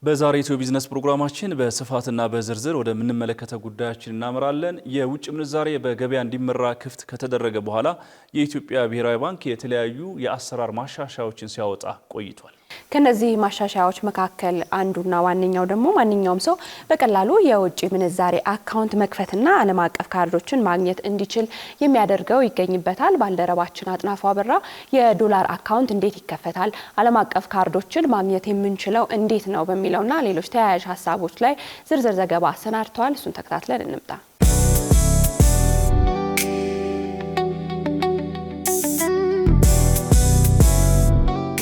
በዛሬ ኢትዮ ቢዝነስ ፕሮግራማችን በስፋትና በዝርዝር ወደ ምንመለከተው ጉዳያችን እናመራለን። የውጭ ምንዛሬ በገበያ እንዲመራ ክፍት ከተደረገ በኋላ የኢትዮጵያ ብሔራዊ ባንክ የተለያዩ የአሰራር ማሻሻያዎችን ሲያወጣ ቆይቷል። ከነዚህ ማሻሻያዎች መካከል አንዱና ዋነኛው ደግሞ ማንኛውም ሰው በቀላሉ የውጭ ምንዛሬ አካውንት መክፈትና ዓለም አቀፍ ካርዶችን ማግኘት እንዲችል የሚያደርገው ይገኝበታል። ባልደረባችን አጥናፉ አበራ የዶላር አካውንት እንዴት ይከፈታል፣ ዓለም አቀፍ ካርዶችን ማግኘት የምንችለው እንዴት ነው በሚለውና ሌሎች ተያያዥ ሀሳቦች ላይ ዝርዝር ዘገባ አሰናድተዋል። እሱን ተከታትለን እንምጣ።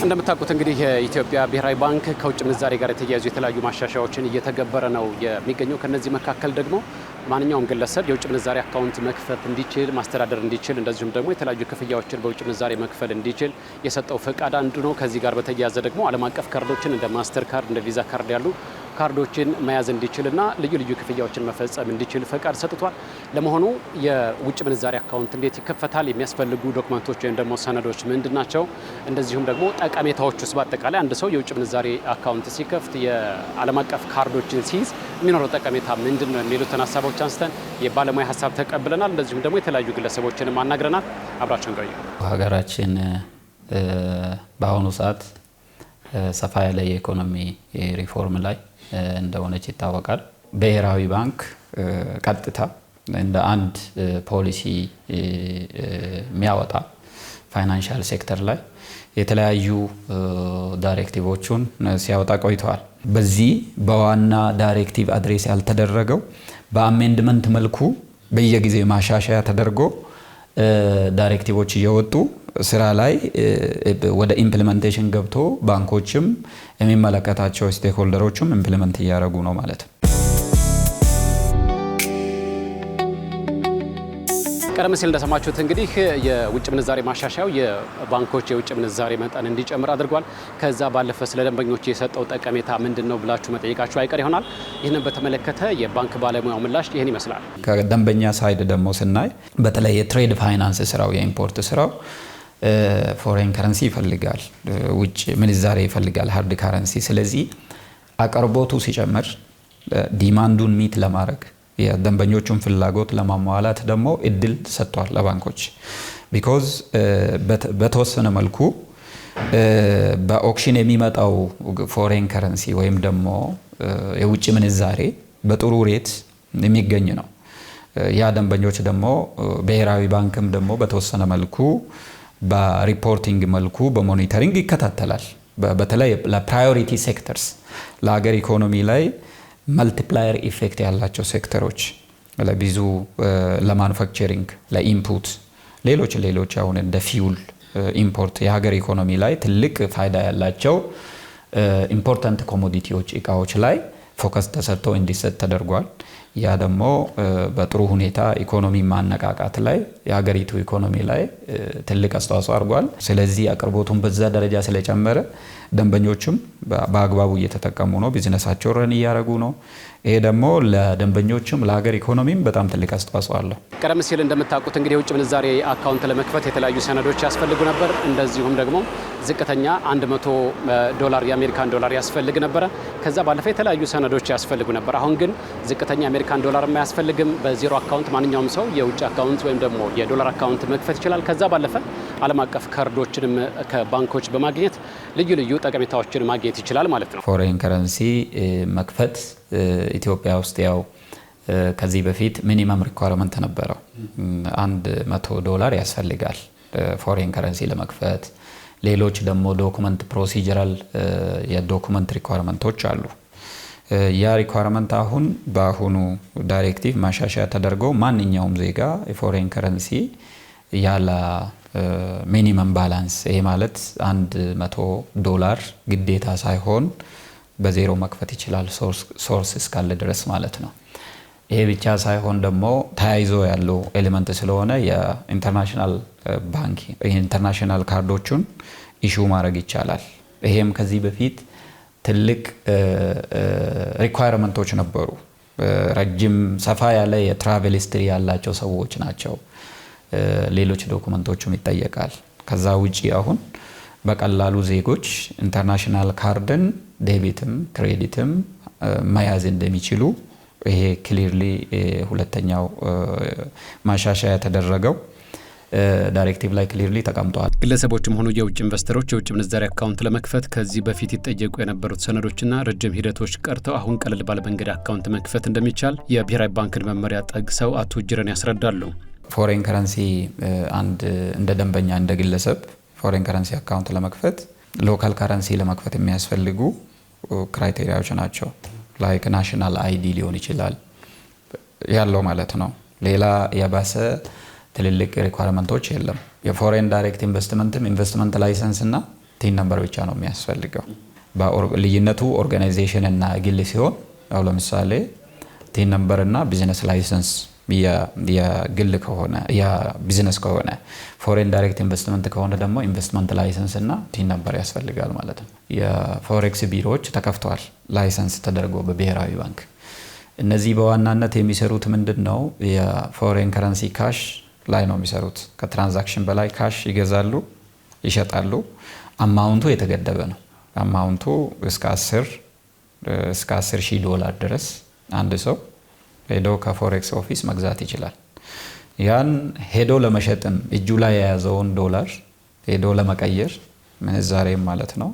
እንደምታውቁት እንግዲህ የኢትዮጵያ ብሔራዊ ባንክ ከውጭ ምንዛሬ ጋር የተያያዙ የተለያዩ ማሻሻያዎችን እየተገበረ ነው የሚገኘው። ከነዚህ መካከል ደግሞ ማንኛውም ግለሰብ የውጭ ምንዛሬ አካውንት መክፈት እንዲችል፣ ማስተዳደር እንዲችል፣ እንደዚሁም ደግሞ የተለያዩ ክፍያዎችን በውጭ ምንዛሬ መክፈል እንዲችል የሰጠው ፈቃድ አንዱ ነው። ከዚህ ጋር በተያያዘ ደግሞ ዓለም አቀፍ ካርዶችን እንደ ማስተር ካርድ፣ እንደ ቪዛ ካርድ ያሉ ካርዶችን መያዝ እንዲችልና ልዩ ልዩ ክፍያዎችን መፈጸም እንዲችል ፈቃድ ሰጥቷል። ለመሆኑ የውጭ ምንዛሬ አካውንት እንዴት ይከፈታል? የሚያስፈልጉ ዶክመንቶች ወይም ደግሞ ሰነዶች ምንድናቸው? እንደዚሁም ደግሞ ጠቀሜታዎች ውስጥ በአጠቃላይ አንድ ሰው የውጭ ምንዛሬ አካውንት ሲከፍት የዓለም አቀፍ ካርዶችን ሲይዝ የሚኖረው ጠቀሜታ ምንድን ነው የሚሉትን ሀሳቦች አንስተን የባለሙያ ሀሳብ ተቀብለናል። እንደዚሁም ደግሞ የተለያዩ ግለሰቦችንም አናግረናል። አብራችን ቆዩ። ሀገራችን በአሁኑ ሰዓት ሰፋ ያለ የኢኮኖሚ ሪፎርም ላይ እንደሆነች ይታወቃል። ብሔራዊ ባንክ ቀጥታ እንደ አንድ ፖሊሲ የሚያወጣ ፋይናንሻል ሴክተር ላይ የተለያዩ ዳይሬክቲቮችን ሲያወጣ ቆይተዋል። በዚህ በዋና ዳይሬክቲቭ አድሬስ ያልተደረገው በአሜንድመንት መልኩ በየጊዜው ማሻሻያ ተደርጎ ዳይሬክቲቮች እየወጡ ስራ ላይ ወደ ኢምፕሊሜንቴሽን ገብቶ ባንኮችም የሚመለከታቸው ስቴክሆልደሮችም ኢምፕሊሜንት እያደረጉ ነው ማለት ነው። ቀደም ሲል እንደሰማችሁት እንግዲህ የውጭ ምንዛሬ ማሻሻያው የባንኮች የውጭ ምንዛሬ መጠን እንዲጨምር አድርጓል። ከዛ ባለፈ ስለ ደንበኞች የሰጠው ጠቀሜታ ምንድን ነው ብላችሁ መጠየቃችሁ አይቀር ይሆናል። ይህንን በተመለከተ የባንክ ባለሙያው ምላሽ ይህን ይመስላል። ከደንበኛ ሳይድ ደግሞ ስናይ በተለይ የትሬድ ፋይናንስ ስራው የኢምፖርት ስራው ፎሬን ከረንሲ ይፈልጋል፣ ውጭ ምንዛሬ ይፈልጋል፣ ሃርድ ካረንሲ። ስለዚህ አቅርቦቱ ሲጨምር ዲማንዱን ሚት ለማድረግ የደንበኞቹን ፍላጎት ለማሟላት ደግሞ እድል ሰጥቷል ለባንኮች። ቢኮዝ በተወሰነ መልኩ በኦክሽን የሚመጣው ፎሬን ከረንሲ ወይም ደግሞ የውጭ ምንዛሬ በጥሩ ሬት የሚገኝ ነው። ያ ደንበኞች ደግሞ ብሔራዊ ባንክም ደግሞ በተወሰነ መልኩ በሪፖርቲንግ መልኩ በሞኒተሪንግ ይከታተላል። በተለይ ለፕራዮሪቲ ሴክተርስ ለሀገር ኢኮኖሚ ላይ መልቲፕላየር ኢፌክት ያላቸው ሴክተሮች ለብዙ ለማኑፋክቸሪንግ፣ ለኢንፑት፣ ሌሎች አሁን እንደ ፊውል ኢምፖርት የሀገር ኢኮኖሚ ላይ ትልቅ ፋይዳ ያላቸው ኢምፖርታንት ኮሞዲቲዎች እቃዎች ላይ ፎከስ ተሰጥቶ እንዲሰጥ ተደርጓል። ያ ደግሞ በጥሩ ሁኔታ ኢኮኖሚ ማነቃቃት ላይ የሀገሪቱ ኢኮኖሚ ላይ ትልቅ አስተዋጽኦ አድርጓል። ስለዚህ አቅርቦቱን በዛ ደረጃ ስለጨመረ ደንበኞችም በአግባቡ እየተጠቀሙ ነው፣ ቢዝነሳቸው ረን እያደረጉ ነው። ይሄ ደግሞ ለደንበኞችም ለሀገር ኢኮኖሚም በጣም ትልቅ አስተዋጽኦ አለው። ቀደም ሲል እንደምታውቁት እንግዲህ የውጭ ምንዛሬ አካውንት ለመክፈት የተለያዩ ሰነዶች ያስፈልጉ ነበር። እንደዚሁም ደግሞ ዝቅተኛ 100 ዶላር የአሜሪካን ዶላር ያስፈልግ ነበረ። ከዛ ባለፈ የተለያዩ ሰነዶች ያስፈልጉ ነበር። አሁን ግን ዝቅተኛ የአሜሪካን ዶላር የማያስፈልግም። በዜሮ አካውንት ማንኛውም ሰው የውጭ አካውንት ወይም ደግሞ የዶላር አካውንት መክፈት ይችላል። ከዛ ባለፈ ዓለም አቀፍ ካርዶችንም ከባንኮች በማግኘት ልዩ ልዩ ጠቀሜታዎችን ማግኘት ይችላል ማለት ነው። ፎሬን ከረንሲ መክፈት ኢትዮጵያ ውስጥ ያው ከዚህ በፊት ሚኒመም ሪኳየርመንት ነበረው። 100 ዶላር ያስፈልጋል ፎሬን ከረንሲ ለመክፈት። ሌሎች ደግሞ ዶኩመንት ፕሮሲጀራል የዶኩመንት ሪኳየርመንቶች አሉ። ያ ሪኳየርመንት አሁን በአሁኑ ዳይሬክቲቭ ማሻሻያ ተደርጎ ማንኛውም ዜጋ የፎሬን ከረንሲ ያለ ሚኒመም ባላንስ፣ ይሄ ማለት 100 ዶላር ግዴታ ሳይሆን በዜሮ መክፈት ይችላል፣ ሶርስ እስካለ ድረስ ማለት ነው። ይሄ ብቻ ሳይሆን ደግሞ ተያይዞ ያለው ኤሌመንት ስለሆነ የኢንተርናሽናል ባንክ ኢንተርናሽናል ካርዶቹን ኢሹ ማድረግ ይቻላል። ይሄም ከዚህ በፊት ትልቅ ሪኳየርመንቶች ነበሩ። ረጅም ሰፋ ያለ የትራቨል ሂስትሪ ያላቸው ሰዎች ናቸው። ሌሎች ዶክመንቶችም ይጠየቃል። ከዛ ውጪ አሁን በቀላሉ ዜጎች ኢንተርናሽናል ካርድን ዴቢትም ክሬዲትም መያዝ እንደሚችሉ ይሄ ክሊርሊ ሁለተኛው ማሻሻያ የተደረገው ዳይሬክቲቭ ላይ ክሊርሊ ተቀምጧል። ግለሰቦችም ሆኑ የውጭ ኢንቨስተሮች የውጭ ምንዛሪ አካውንት ለመክፈት ከዚህ በፊት ይጠየቁ የነበሩት ሰነዶችና ረጅም ሂደቶች ቀርተው አሁን ቀለል ባለ መንገድ አካውንት መክፈት እንደሚቻል የብሔራዊ ባንክን መመሪያ ጠቅሰው አቶ ጅረን ያስረዳሉ። ፎሬን ከረንሲ እንደ ደንበኛ እንደ ግለሰብ ፎሬን ከረንሲ አካውንት ለመክፈት ሎካል ከረንሲ ለመክፈት የሚያስፈልጉ ክራይቴሪያዎች ናቸው። ላይክ ናሽናል አይዲ ሊሆን ይችላል ያለው ማለት ነው። ሌላ የባሰ ትልልቅ ሪኳርመንቶች የለም። የፎሬን ዳይሬክት ኢንቨስትመንትም ኢንቨስትመንት ላይሰንስ እና ቲን ነምበር ብቻ ነው የሚያስፈልገው። ልዩነቱ ኦርጋናይዜሽን እና ግል ሲሆን ያው ለምሳሌ ቲን ነምበር እና ቢዝነስ ላይሰንስ የግል ከሆነ የቢዝነስ ከሆነ፣ ፎሬን ዳይሬክት ኢንቨስትመንት ከሆነ ደግሞ ኢንቨስትመንት ላይሰንስ እና ቲን ነምበር ያስፈልጋል ማለት ነው። የፎሬክስ ቢሮዎች ተከፍተዋል ላይሰንስ ተደርጎ በብሔራዊ ባንክ። እነዚህ በዋናነት የሚሰሩት ምንድን ነው? የፎሬን ከረንሲ ካሽ ላይ ነው የሚሰሩት። ከትራንዛክሽን በላይ ካሽ ይገዛሉ፣ ይሸጣሉ። አማውንቱ የተገደበ ነው። አማውንቱ እስከ 10 ሺህ ዶላር ድረስ አንድ ሰው ሄዶ ከፎሬክስ ኦፊስ መግዛት ይችላል። ያን ሄዶ ለመሸጥም እጁ ላይ የያዘውን ዶላር ሄዶ ለመቀየር ምንዛሬም ማለት ነው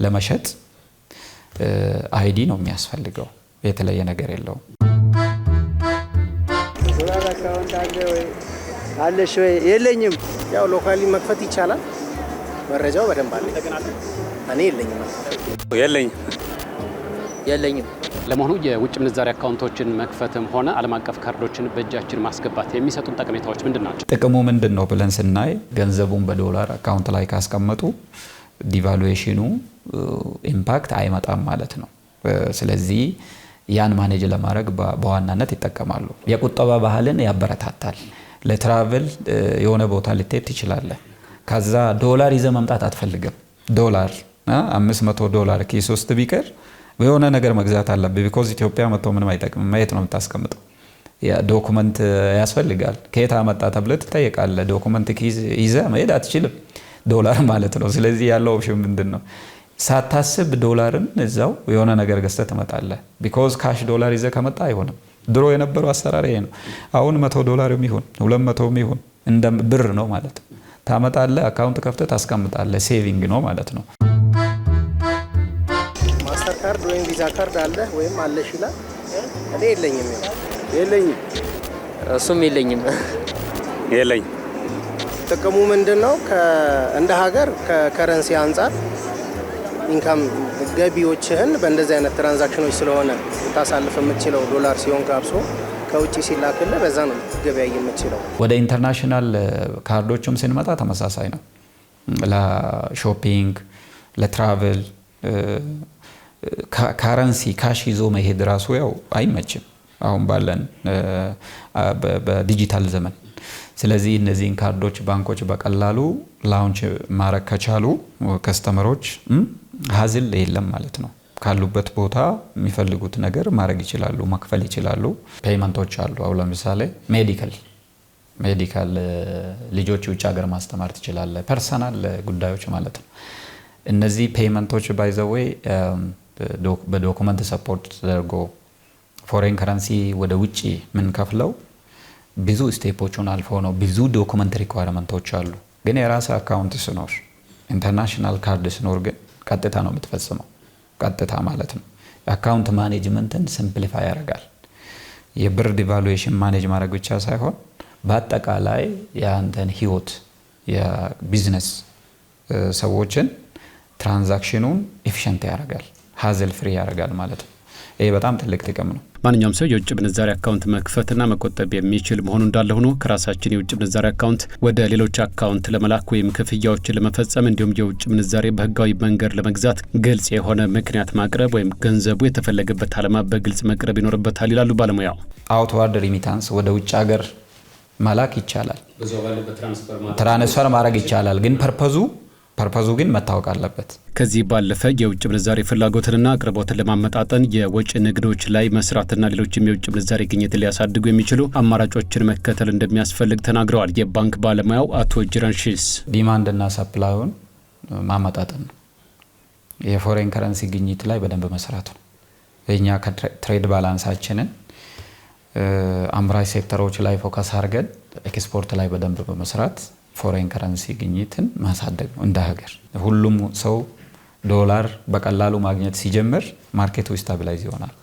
ለመሸጥ አይዲ ነው የሚያስፈልገው። የተለየ ነገር የለውም። ዶላር አካውንት አለ ወይ አለሽ ወይ? የለኝም። ያው ሎካሊ መክፈት ይቻላል። መረጃው በደንብ አለ። እኔ የለኝም። ለመሆኑ የውጭ ምንዛሪ አካውንቶችን መክፈትም ሆነ ዓለም አቀፍ ካርዶችን በእጃችን ማስገባት የሚሰጡን ጠቀሜታዎች ምንድን ናቸው? ጥቅሙ ምንድን ነው ብለን ስናይ ገንዘቡን በዶላር አካውንት ላይ ካስቀመጡ ዲቫሉዌሽኑ ኢምፓክት አይመጣም ማለት ነው። ስለዚህ ያን ማኔጅ ለማድረግ በዋናነት ይጠቀማሉ። የቁጠባ ባህልን ያበረታታል። ለትራቨል የሆነ ቦታ ልትሄድ ትችላለህ። ከዛ ዶላር ይዘህ መምጣት አትፈልግም። ዶላር $500 ኪስ ውስጥ ቢቀር የሆነ ነገር መግዛት አለብህ። ቢኮዝ ኢትዮጵያ መጥቶ ምንም አይጠቅምም። ማየት ነው የምታስቀምጠው። ዶኩመንት ያስፈልጋል። ከየት አመጣ ተብለህ ትጠየቃለህ። ዶኩመንት ይዘህ መሄድ አትችልም፣ ዶላር ማለት ነው። ስለዚህ ያለው ኦፕሽን ምንድን ነው? ሳታስብ ዶላርን እዛው የሆነ ነገር ገዝተህ ትመጣለህ። ቢኮዝ ካሽ ዶላር ይዘህ ከመጣ አይሆንም። ድሮ የነበረው አሰራር ይሄ ነው። አሁን $100 ይሁን 200 ይሁን እንደ ብር ነው ማለት ነው። ታመጣለህ፣ አካውንት ከፍተህ ታስቀምጣለህ። ሴቪንግ ነው ማለት ነው። ማስተር ካርድ ወይም ቪዛ ካርድ አለ ወይም አለሽ ይላል። እኔ የለኝም። እሱም የለኝም። ጥቅሙ ምንድን ነው? እንደ ሀገር ከከረንሲ አንጻር ኢንካም ገቢዎችህን በእንደዚህ አይነት ትራንዛክሽኖች ስለሆነ ታሳልፍ የምትችለው ዶላር ሲሆን ካብሶ ከውጭ ሲላክልህ በዛ ነው ገበያይ የምትችለው። ወደ ኢንተርናሽናል ካርዶችም ስንመጣ ተመሳሳይ ነው። ለሾፒንግ፣ ለትራቨል ካረንሲ ካሽ ይዞ መሄድ ራሱ ያው አይመችም አሁን ባለን በዲጂታል ዘመን። ስለዚህ እነዚህን ካርዶች ባንኮች በቀላሉ ላውንች ማድረግ ከቻሉ ከስተመሮች ሀዝል የለም ማለት ነው። ካሉበት ቦታ የሚፈልጉት ነገር ማድረግ ይችላሉ፣ መክፈል ይችላሉ። ፔይመንቶች አሉ። አሁን ለምሳሌ ሜዲካል ልጆች ውጭ ሀገር ማስተማር ትችላለህ። ፐርሰናል ጉዳዮች ማለት ነው። እነዚህ ፔይመንቶች ባይ ዘ ዌይ በዶኩመንት ሰፖርት ተደርጎ ፎሬን ከረንሲ ወደ ውጭ የምንከፍለው ብዙ ስቴፖቹን አልፎ ነው። ብዙ ዶኩመንት ሪኳየርመንቶች አሉ። ግን የራስ አካውንት ስኖር ኢንተርናሽናል ካርድ ስኖር ግን ቀጥታ ነው የምትፈጽመው። ቀጥታ ማለት ነው። የአካውንት ማኔጅመንትን ሲምፕሊፋይ ያደርጋል። የብር ዲቫሉዌሽን ማኔጅ ማድረግ ብቻ ሳይሆን በአጠቃላይ የአንተን ህይወት የቢዝነስ ሰዎችን ትራንዛክሽኑን ኤፊሽንት ያደርጋል፣ ሀዘል ፍሪ ያደርጋል ማለት ነው። ይሄ በጣም ትልቅ ጥቅም ነው። ማንኛውም ሰው የውጭ ምንዛሪ አካውንት መክፈትና መቆጠብ የሚችል መሆኑ እንዳለ ሆኖ ከራሳችን የውጭ ምንዛሪ አካውንት ወደ ሌሎች አካውንት ለመላክ ወይም ክፍያዎችን ለመፈጸም እንዲሁም የውጭ ምንዛሪ በህጋዊ መንገድ ለመግዛት ግልጽ የሆነ ምክንያት ማቅረብ ወይም ገንዘቡ የተፈለገበት ዓላማ በግልጽ መቅረብ ይኖርበታል ይላሉ ባለሙያው። አውትዋርድ ሪሚታንስ ወደ ውጭ ሀገር መላክ ይቻላል፣ ትራንስፈር ማድረግ ይቻላል። ግን ፐርፐዙ ግን መታወቅ አለበት። ከዚህ ባለፈ የውጭ ምንዛሬ ፍላጎትንና አቅርቦትን ለማመጣጠን የወጪ ንግዶች ላይ መስራትና ሌሎችም የውጭ ምንዛሬ ግኝትን ሊያሳድጉ የሚችሉ አማራጮችን መከተል እንደሚያስፈልግ ተናግረዋል። የባንክ ባለሙያው አቶ ጅረን ሺስ ዲማንድና ሰፕላዩን ማመጣጠን ነው። የፎሬን ከረንሲ ግኝት ላይ በደንብ መስራት ነው። የኛ ትሬድ ባላንሳችንን አምራች ሴክተሮች ላይ ፎከስ አድርገን ኤክስፖርት ላይ በደንብ በመስራት ፎሬን ከረንሲ ግኝትን ማሳደግ ነው። እንደ ሀገር ሁሉም ሰው ዶላር በቀላሉ ማግኘት ሲጀምር ማርኬቱ ስታቢላይዝ ይሆናል፣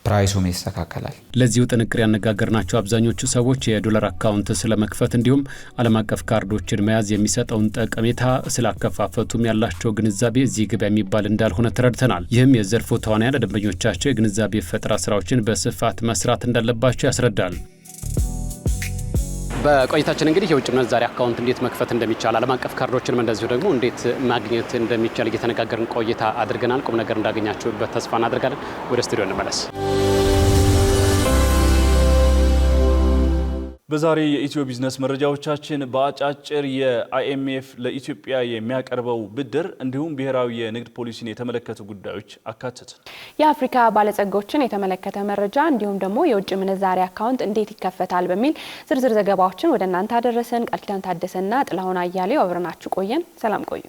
ፕራይሱም ይስተካከላል። ለዚሁ ጥንቅር ያነጋገርናቸው አብዛኞቹ ሰዎች የዶላር አካውንት ስለመክፈት እንዲሁም ዓለም አቀፍ ካርዶችን መያዝ የሚሰጠውን ጠቀሜታ ስላከፋፈቱም ያላቸው ግንዛቤ እዚህ ግባ የሚባል እንዳልሆነ ተረድተናል። ይህም የዘርፉ ተዋናያን ለደንበኞቻቸው የግንዛቤ ፈጠራ ስራዎችን በስፋት መስራት እንዳለባቸው ያስረዳል። በቆይታችን እንግዲህ የውጭ ምንዛሪ አካውንት እንዴት መክፈት እንደሚቻል ዓለም አቀፍ ካርዶችንም እንደዚሁ ደግሞ እንዴት ማግኘት እንደሚቻል እየተነጋገርን ቆይታ አድርገናል። ቁም ነገር እንዳገኛችሁበት ተስፋ እናደርጋለን። ወደ ስቱዲዮ እንመለስ። በዛሬ የኢትዮ ቢዝነስ መረጃዎቻችን በአጫጭር የአይኤምኤፍ ለኢትዮጵያ የሚያቀርበው ብድር እንዲሁም ብሔራዊ የንግድ ፖሊሲን የተመለከቱ ጉዳዮች አካተትን። የአፍሪካ ባለጸጎችን የተመለከተ መረጃ እንዲሁም ደግሞ የውጭ ምንዛሪ አካውንት እንዴት ይከፈታል በሚል ዝርዝር ዘገባዎችን ወደ እናንተ አደረሰን። ቃል ኪዳን ታደሰና ጥላሁን አያሌው አብረናችሁ ቆየን። ሰላም ቆዩ።